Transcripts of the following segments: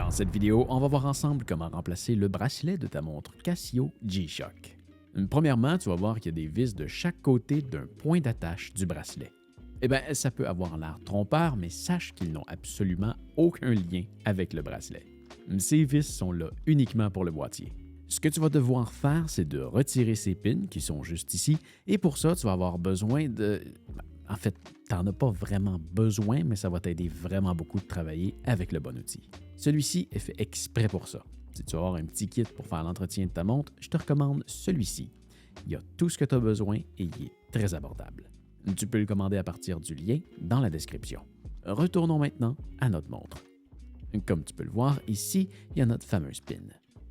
Dans cette vidéo, on va voir ensemble comment remplacer le bracelet de ta montre Casio G-Shock. Premièrement, tu vas voir qu'il y a des vis de chaque côté d'un point d'attache du bracelet. Eh bien, ça peut avoir l'air trompeur, mais sache qu'ils n'ont absolument aucun lien avec le bracelet. Ces vis sont là uniquement pour le boîtier. Ce que tu vas devoir faire, c'est de retirer ces pins qui sont juste ici, et pour ça, tu vas avoir besoin de... En fait, tu n'en as pas vraiment besoin, mais ça va t'aider vraiment beaucoup de travailler avec le bon outil. Celui-ci est fait exprès pour ça. Si tu veux avoir un petit kit pour faire l'entretien de ta montre, je te recommande celui-ci. Il y a tout ce que tu as besoin et il est très abordable. Tu peux le commander à partir du lien dans la description. Retournons maintenant à notre montre. Comme tu peux le voir, ici, il y a notre fameuse pin.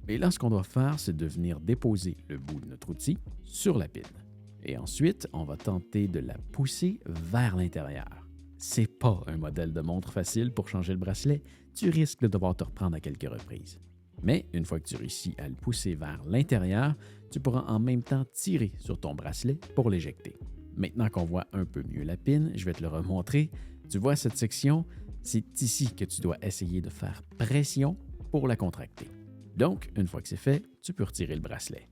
Et là, ce qu'on doit faire, c'est de venir déposer le bout de notre outil sur la pin. Et ensuite, on va tenter de la pousser vers l'intérieur. C'est pas un modèle de montre facile pour changer le bracelet, tu risques de devoir te reprendre à quelques reprises. Mais une fois que tu réussis à le pousser vers l'intérieur, tu pourras en même temps tirer sur ton bracelet pour l'éjecter. Maintenant qu'on voit un peu mieux la pin, je vais te le remontrer. Tu vois cette section, c'est ici que tu dois essayer de faire pression pour la contracter. Donc, une fois que c'est fait, tu peux retirer le bracelet.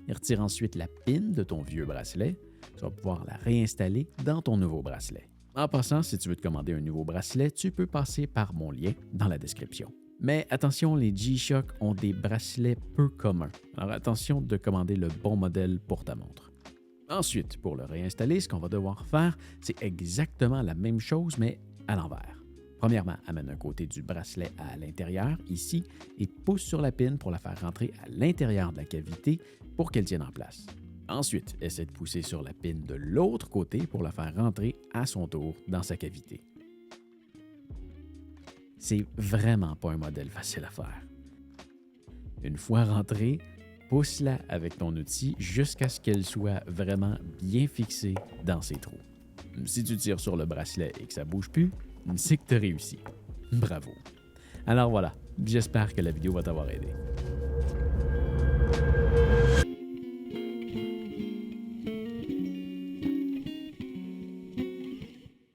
Retire ensuite la pin de ton vieux bracelet. Tu vas pouvoir la réinstaller dans ton nouveau bracelet. En passant, si tu veux te commander un nouveau bracelet, tu peux passer par mon lien dans la description. Mais attention, les G-Shock ont des bracelets peu communs. Alors attention de commander le bon modèle pour ta montre. Ensuite, pour le réinstaller, ce qu'on va devoir faire, c'est exactement la même chose, mais à l'envers. Premièrement, amène un côté du bracelet à l'intérieur, ici, et pousse sur la pin pour la faire rentrer à l'intérieur de la cavité pour qu'elle tienne en place. Ensuite, essaie de pousser sur la pin de l'autre côté pour la faire rentrer à son tour dans sa cavité. C'est vraiment pas un modèle facile à faire. Une fois rentrée, pousse-la avec ton outil jusqu'à ce qu'elle soit vraiment bien fixée dans ses trous. Si tu tires sur le bracelet et que ça ne bouge plus, c'est que tu as réussi. Bravo! Alors voilà, j'espère que la vidéo va t'avoir aidé.